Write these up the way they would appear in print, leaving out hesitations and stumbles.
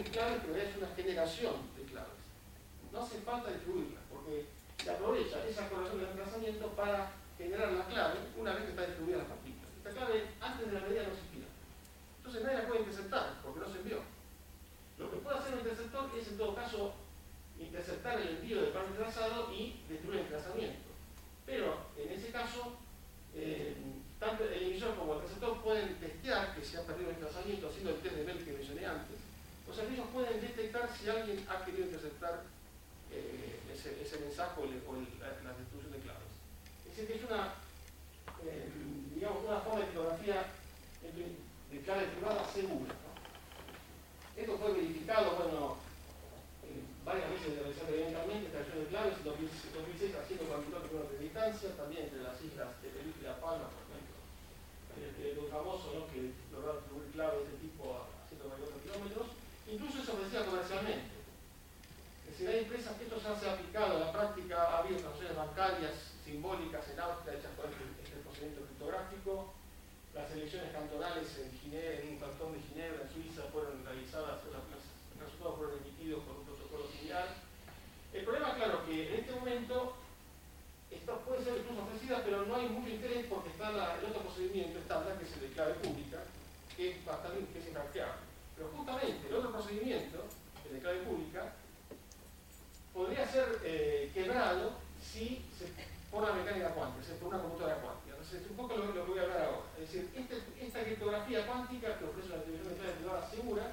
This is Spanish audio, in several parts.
distribuyen claves, pero es una generación de claves. No hace falta distribuirlas, porque se aprovecha esa correlación de reemplazamiento para generar la clave una vez que está distribuida la partícula. Esta clave antes de la medida no existía. Entonces nadie la puede interceptar, porque no se envió. Lo que puede hacer un interceptor es, en todo caso, interceptar el envío del par entrelazado y destruir el entrelazamiento. Pero, en ese caso, tanto el emisor como el receptor pueden testear que se ha perdido el entrelazamiento haciendo el test de Bell que mencioné antes. O sea, ellos pueden detectar si alguien ha querido interceptar ese mensaje o la distribución de claves. Es decir, que es una, digamos, una forma de criptografía de clave privada segura, ¿no? Esto fue verificado, bueno, varias veces eventualmente, extracción de claves, en 2006 a 144 kilómetros de distancia, también entre las islas de Tenerife y La Palma, por ejemplo. Lo famoso, ¿no?, que lograron distribuir claves de este tipo a 144 kilómetros. Incluso se ofrecía comercialmente. Es decir, hay empresas que esto ya se ha aplicado en la práctica, ha habido transacciones bancarias simbólicas en Austria hechas con este procedimiento criptográfico. Las elecciones cantonales en Ginebra, en un cantón de Ginebra, en Suiza, fueron realizadas, los resultados fueron emitidos con un protocolo similar. El problema, claro, que en este momento esto puede ser incluso ofrecida, pero no hay mucho interés porque está el otro procedimiento estándar, que es el de clave pública, que es bastante infranqueable. Pero justamente el otro procedimiento, el de clave pública, podría ser quebrado si por la mecánica cuántica, por una computadora cuántica. Entonces, es un poco lo que voy a hablar ahora. Es decir, esta criptografía cuántica que ofrece una distribución de clave privada segura,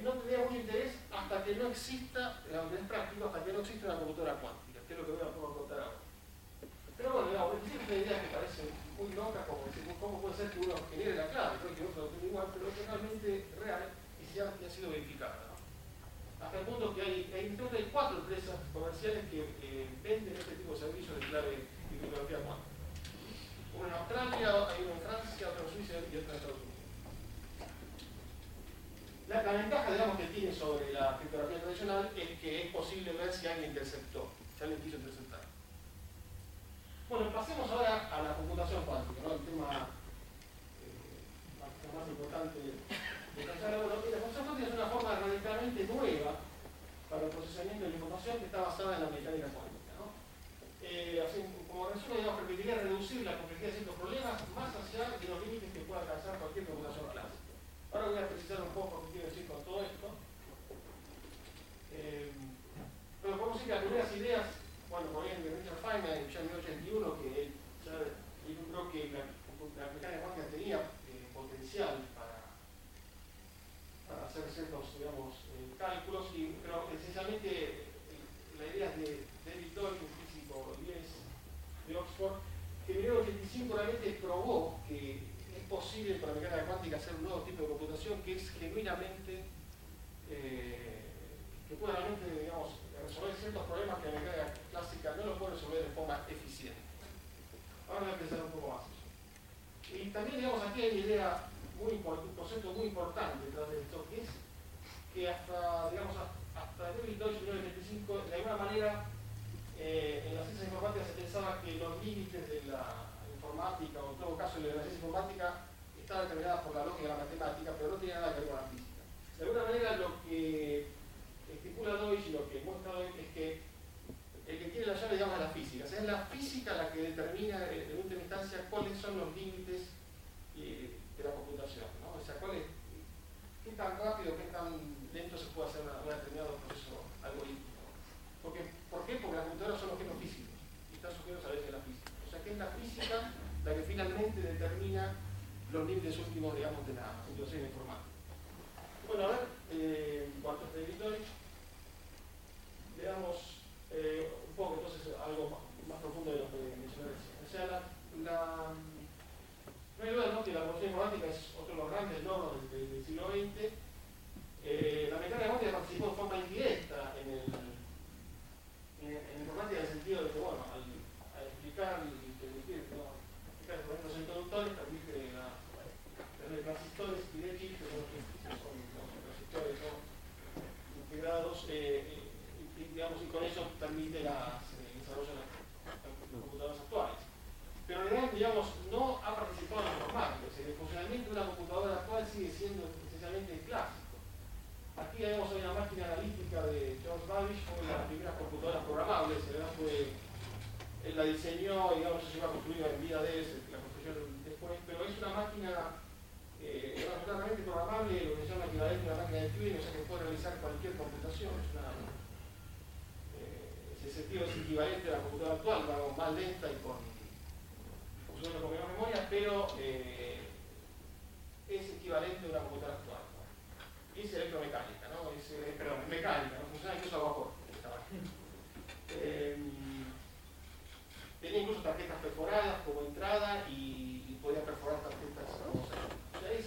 no tendría mucho interés hasta que no exista, en el práctico, hasta que no exista una computadora cuántica, que es lo que voy a contar ahora. Pero bueno, digamos, existe una idea que parece muy loca, como decir, ¿cómo puede ser que uno genere la clave? Creo que otro lo tiene igual, pero es realmente real y ya ha sido verificada, ¿no? Hasta el punto que hay 4 empresas comerciales que venden este tipo de servicios de clave y criptografía cuántica. Una en Australia, hay una en Francia, otra en Suiza y otra en Estados Unidos. La ventaja, digamos, que tiene sobre la criptografía tradicional es que es posible ver si alguien interceptó, si alguien quiso interceptar. Bueno, pasemos ahora a la computación cuántica, ¿no? El tema más importante de tratar. Bueno, la computación cuántica es una forma radicalmente nueva para el procesamiento de la información que está basada en la mecánica cuántica, ¿no? Así, como resumen, digamos, permitiría reducir la complejidad de ciertos problemas más allá de los límites que pueda alcanzar cualquier computación clásica. Ahora voy a precisar un poco qué quiero decir con todo esto. Pero podemos decir que las primeras ideas, bueno, provienen de Richard Feynman ya en 1981, que él ya creo que la mecánica cuántica tenía potencial para hacer ciertos, digamos, cálculos, pero esencialmente la idea es de David Deutsch, un físico inglés de Oxford, que en 1985 realmente probó que es posible para la mecánica cuántica hacer un nuevo tipo de computación que es genuinamente, que puede realmente, digamos, resolver ciertos problemas que la mecánica clásica no lo puede resolver de forma eficiente. Ahora voy a pensar un poco más eso. Y también, digamos, aquí hay una idea, un concepto muy importante detrás de esto, que es que hasta, digamos, hasta 2002 y 1995, de alguna manera, en las ciencias informáticas se pensaba que los límites de la informática, o en todo caso de la ciencia informática, estaban determinadas por la lógica de la matemática, pero no tenía nada que ver con la física. De alguna manera, lo que estipula Deutsch y lo que muestra Deutsch es que el que tiene la llave, digamos, es la física. O sea, es la física la que determina en última instancia cuáles son los límites de la computación, ¿no? O sea, qué tan rápido, qué tan lento se puede hacer un determinado proceso algorítmico. ¿Por qué? Porque las computadoras son objetos físicos y están sujetos a la ley de la física. O sea, que es la física la que finalmente determina los límites últimos, digamos, de la computación informática. Bueno, a ver, en cuanto a este editor, veamos un poco entonces algo más profundo de lo que mencioné recién. O sea, no hay duda, ¿no?, que la computación informática es otro de los grandes logros del siglo XX. La mecánica cuántica participó de forma indirecta en informática en el sentido de que, bueno, al explicar y permitir, ¿no?, explicar los introductores, permite tener transistores y de chips, que son transistores integrados, digamos, y con eso permite el desarrollo de las computadoras actuales. Pero en realidad, digamos, no ha participado en la informática. O sea, el funcionamiento de una computadora actual sigue siendo esencialmente clásico. aquí vemos hay una máquina analítica de George Babbage, fue una de las primeras computadoras programables, él la diseñó, digamos, se iba a construir en vida de él, la construyeron después, pero es una máquina absolutamente programable, lo que se llama equivalente a una máquina de Turing, o sea que puede realizar cualquier computación, ese sentido es equivalente a la computadora actual, algo más lenta y funcionando con menos memoria, pero es equivalente a una computadora actual. Y es electromecánica, ¿no? Perdón, mecánica, no funciona incluso a vapor. Tenía incluso tarjetas perforadas como entrada y podía perforar tarjetas como salida. O sea, es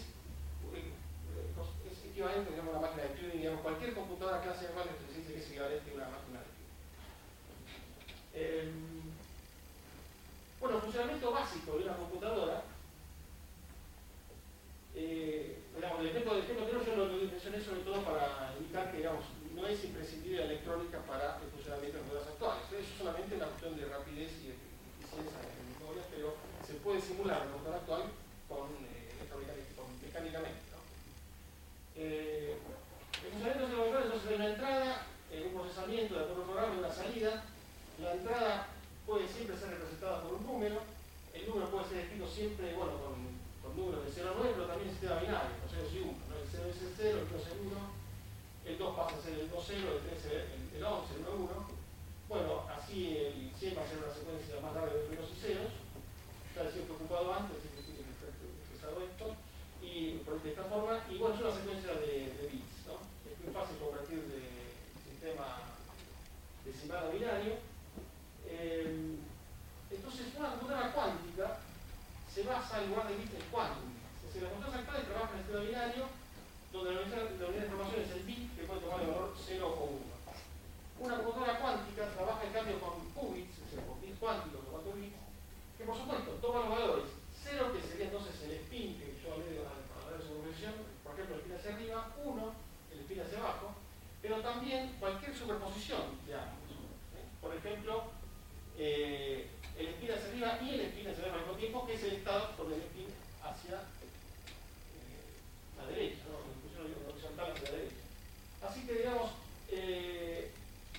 equivalente, digamos, a una máquina de Turing, digamos, cualquier computadora clase normal se dice que es equivalente a una máquina de Turing. Bueno, el funcionamiento básico de una computadora, digamos, el ejemplo anterior yo lo mencioné sobre todo para indicar que, digamos, no es imprescindible la electrónica para el funcionamiento de las computadoras actuales. Eso es solamente una cuestión de rapidez y eficiencia en memoria, pero se puede simular la computadora actual mecánicamente, ¿no? El funcionamiento de la computadora entonces hay una entrada, un procesamiento de acuerdo al programa y una salida. La entrada puede siempre ser representada por un número. El número puede ser escrito siempre, bueno, con números de 0 a 9, pero también en sistema binario, con 0 y 1. ¿No? El 0 es el 0, el 2 es el 1, el 2 pasa a ser el 2, 0, el 3 es el 11, el 1, 1. Bueno, así el 100 va a ser una secuencia más larga de primeros y ceros. Está siempre ocupado antes, así que tiene que estar expresado esto. Y de esta forma, y bueno, es una secuencia de bits, ¿no? Es muy fácil convertir de sistema decimal a binario. Entonces, una computadora cuántica se basa en lugar de bits en quantum. Es decir, las computadoras actuales trabajan en el sistema binario, donde la unidad de información es el bit que puede tomar el valor 0 o 1. Una computadora cuántica trabaja en cambio con qubits, es decir, con bits cuánticos o 4 bits, que por supuesto toman los valores 0, que sería entonces el spin que yo hablé de la superposición, por ejemplo, el spin hacia arriba, 1, el spin hacia abajo, pero también cualquier superposición de ambos. Por ejemplo, el spin hacia arriba y el spin hacia abajo al mismo tiempo, que es el estado con el spin hacia la derecha, ¿no? La discusión horizontal hacia la derecha. Así que, digamos,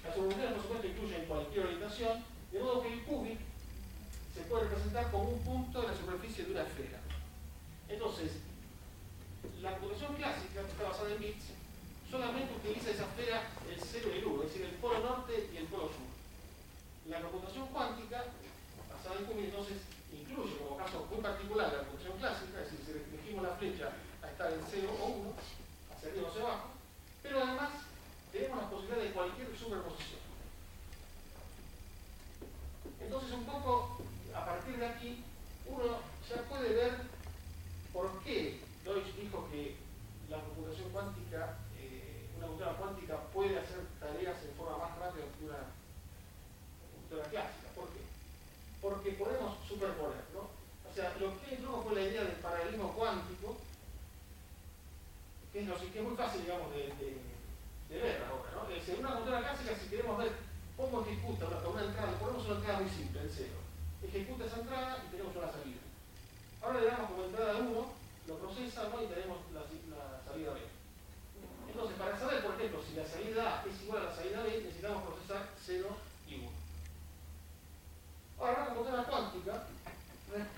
las superposiciones, por supuesto, incluyen cualquier orientación, de modo que el qubit se puede representar como un punto de la superficie de una esfera. Entonces, la computación clásica, que está basada en bits, solamente utiliza esa esfera el 0 y el 1, es decir, el polo norte y el polo sur. La computación cuántica, basada en qubit, entonces incluye como caso muy particular la computación clásica, es decir, si restringimos la flecha a estar en 0 o 1, hacia arriba o hacia abajo, pero además tenemos la posibilidad de cualquier superposición. Entonces, un poco a partir de aquí, uno ya puede ver por qué Deutsch dijo que la computación cuántica, una computadora cuántica puede hacer tareas en forma más rápida que una computadora clásica. ¿Por qué? Porque podemos superponer, ¿no? O sea, lo que introdujo fue la idea del paralelismo cuántico, que es muy fácil, digamos, de ver ahora, ¿no? En una computadora clásica, si queremos ver cómo ejecuta una entrada, ponemos una entrada muy simple, el 0. Ejecuta esa entrada y tenemos una salida. Ahora le damos como entrada 1, lo procesa, ¿no? Y tenemos la salida B. Entonces, para saber, por ejemplo, si la salida A es igual a la salida B, necesitamos procesar 0 y 1. Ahora, una computadora cuántica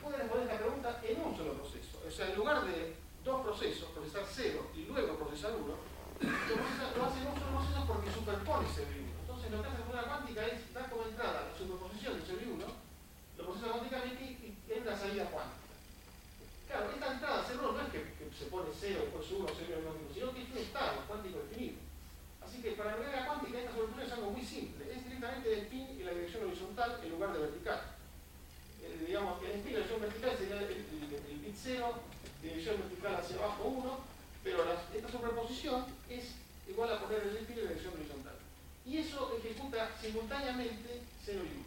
puede responder esta pregunta en un solo proceso. O sea, en lugar de dos procesos, procesar 0 y luego procesar 1, lo hace en un solo proceso porque superpone 0 y 1. Entonces, lo que hace la computadora cuántica es dar como entrada la superposición de 0 y 1, lo procesa cuánticamente y tiene una salida cuántica. Claro, esta entrada 0 no es que se pone 0, después 1, 0 y 1, sino que es un estado cuántico definido. Así que para la mecánica cuántica esta solución es algo muy simple. Es directamente el spin en la dirección horizontal en lugar de vertical. Digamos, el spin en la dirección vertical sería el bit 0, dirección vertical hacia abajo 1, pero esta superposición es igual a poner el spin en la dirección horizontal. Y eso ejecuta simultáneamente 0 y 1.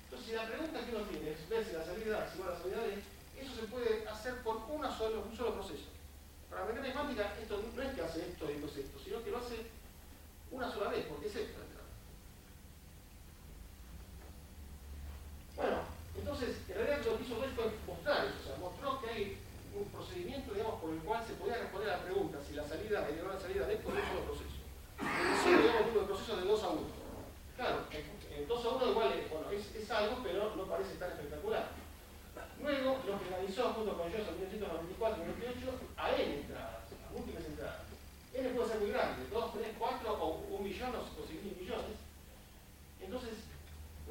Entonces, si la pregunta que uno tiene es ver si la salida A es igual a la salida B, eso se puede hacer por un solo proceso. Para la mecánica cuántica, esto no es que hace esto y después esto, sino que lo hace una sola vez, porque es esto. Bueno, entonces, en realidad lo que hizo Deutsch fue mostrar eso, o sea, mostró que hay un procedimiento, digamos, por el cual se podía responder a la pregunta si la salida A es igual a la salida B por un solo proceso. proceso de 2 a 1. Claro, 2 a 1 igual bueno, es algo, pero no parece tan espectacular. Luego lo que realizó junto con ellos en 1994 y 1998 a n entradas, a múltiples entradas. N puede ser muy grande, 2, 3, 4 o 1 millón o 100.000 millones. Entonces,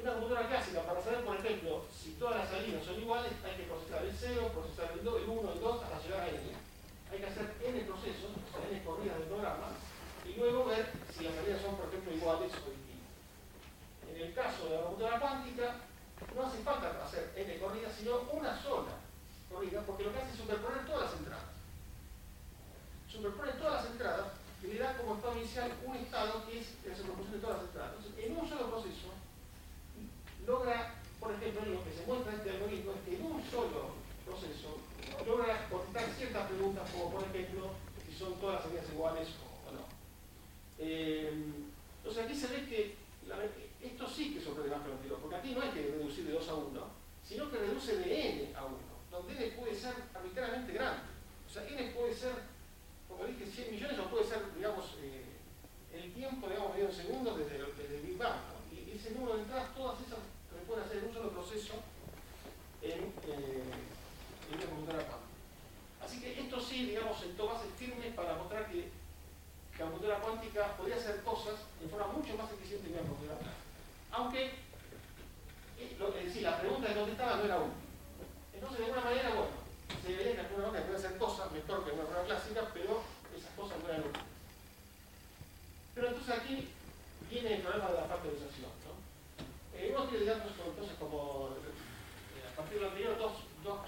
una computadora clásica, para saber, por ejemplo, si todas las salidas son iguales, hay que procesar el 0, procesar el 2, el 1, el 2, hasta llegar a n. Hay que hacer n procesos, o sea, n corridas del programa, y luego ver si las salidas son, por ejemplo, iguales o distintas. En el caso de la computadora cuántica, no hace falta hacer n corridas, sino una sola corrida, porque lo que hace es superponer todas las entradas. Superpone todas las entradas y le da como estado inicial un estado que es la superposición de todas las entradas. Entonces, en un solo proceso, logra, por ejemplo, lo que se muestra en este algoritmo es que en un solo proceso logra contestar ciertas preguntas, como por ejemplo, si son todas las salidas iguales o no. Entonces, aquí se ve que esto sí que sorprende más que lo anterior, porque aquí no hay que reducir de 2 a 1, sino que reduce de n a 1, donde n puede ser arbitrariamente grande. O sea, n puede ser, como dije, 100 millones o puede ser, digamos, el tiempo, digamos, medio segundo desde el Big Bang, ¿no? Y ese número de entradas, todas esas se pueden hacer en un solo proceso en una computadora cuántica. Así que esto sí, digamos, sentó bases firmes para mostrar que la computadora cuántica podía hacer cosas de forma mucho más eficiente que una computadora clásica. Aunque, es decir, la pregunta de dónde estaba no era útil. Entonces, de alguna manera, bueno, se veía que la computadora cuántica puede hacer cosas mejor que una computadora clásica, pero esas cosas no eran útiles. Pero entonces aquí viene el problema de la factorización, ¿no? Uno tiene datos entonces como, a partir de lo anterior, dos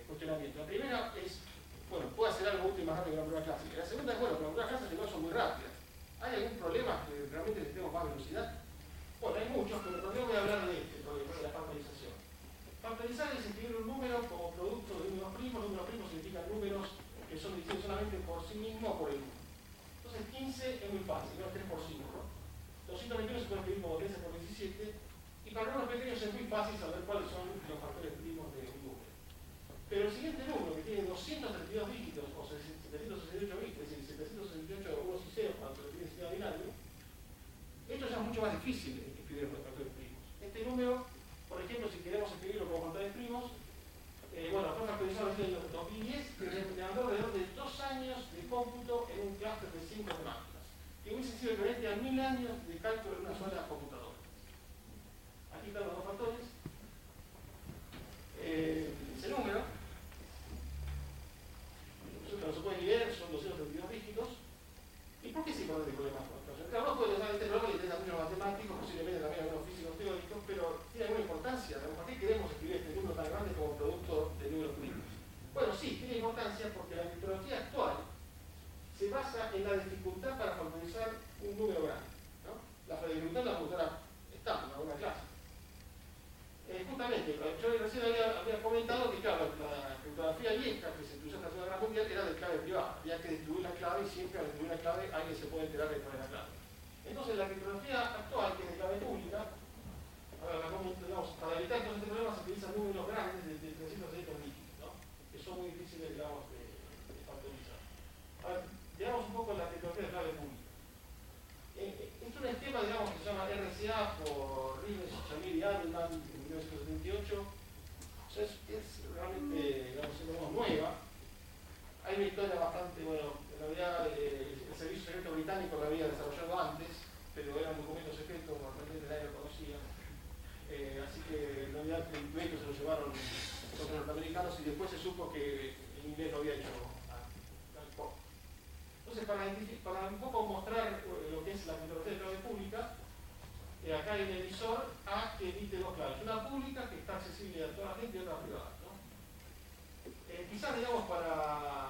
cuestionamientos. La primera es, bueno, puede hacer algo útil más rápido que la prueba clásica. La segunda es, bueno, las pruebas clásicas igual son muy rápidas. ¿Hay algún problema que realmente necesitemos más velocidad? Bueno, hay muchos, pero primero voy a hablar de este problema, de la factorización. Factorizar es escribir un número como producto de números primos. Números primos significan números que son distintos solamente por sí mismos o por el 1. Entonces 15 es muy fácil, no es 3 por 5, ¿no? 221 se puede escribir como 13 por 17, y para números pequeños es muy fácil saber cuáles son los factores primos de un número. Pero el siguiente número, que tiene 232 dígitos, o 768 bits, es decir, 768 unos y ceros cuando lo tiene sistema binario, esto ya es mucho más difícil de escribir los factores primos. Este número, por ejemplo, si queremos escribirlo como factores primos, bueno, fue factorizado en el 2010, que demandó alrededor de 2 años de cómputo en un clúster de 5 máquinas, que hubiese sido equivalente a 1000 años de cálculo en una sola computadora. Aquí están los dos factores. Ese número, no se puede ni ver, son 232 dígitos. ¿Y por qué se pone de problemas con esto? Claro, uno puede pensar este problema que tiene muchos matemáticos, posiblemente también algunos físicos teóricos, pero tiene alguna importancia. ¿Por qué queremos escribir este número tan grande como producto de números primos? Bueno, sí, tiene importancia porque la criptografía actual se basa en la dificultad para factorizar un número grande, ¿no? La dificultad de la computadora estándar, una clásica. Justamente, yo recién había comentado que, claro, la criptografía vieja que se utilizó en la Segunda Guerra Mundial era de clave privada. Había que distribuir la clave y siempre al distribuir la clave alguien se puede enterar de cuál es la clave. Entonces, la criptografía actual, que es de clave pública, digamos, para evitar todo este problema se utilizan números grandes de 300 dígitos, ¿no? Que son muy difíciles, digamos, de factorizar. A ver, veamos un poco la criptografía de clave pública. Es un esquema, digamos, que se llama RCA por Rives, Shamir y Adelman en 1978. O sea, es realmente, digamos, nueva. Hay una historia bastante, bueno, en realidad el servicio secreto británico lo había desarrollado antes, pero era un documento secreto, normalmente nadie lo conocía. Así que en realidad el proyecto se lo llevaron los norteamericanos y después se supo que el inglés lo había hecho al poco. Entonces, para un poco mostrar lo que es la criptografía de clave pública, acá hay un emisor A que emite dos claves. Una pública que está accesible a toda la gente y otra privada, ¿no? Quizás, digamos, para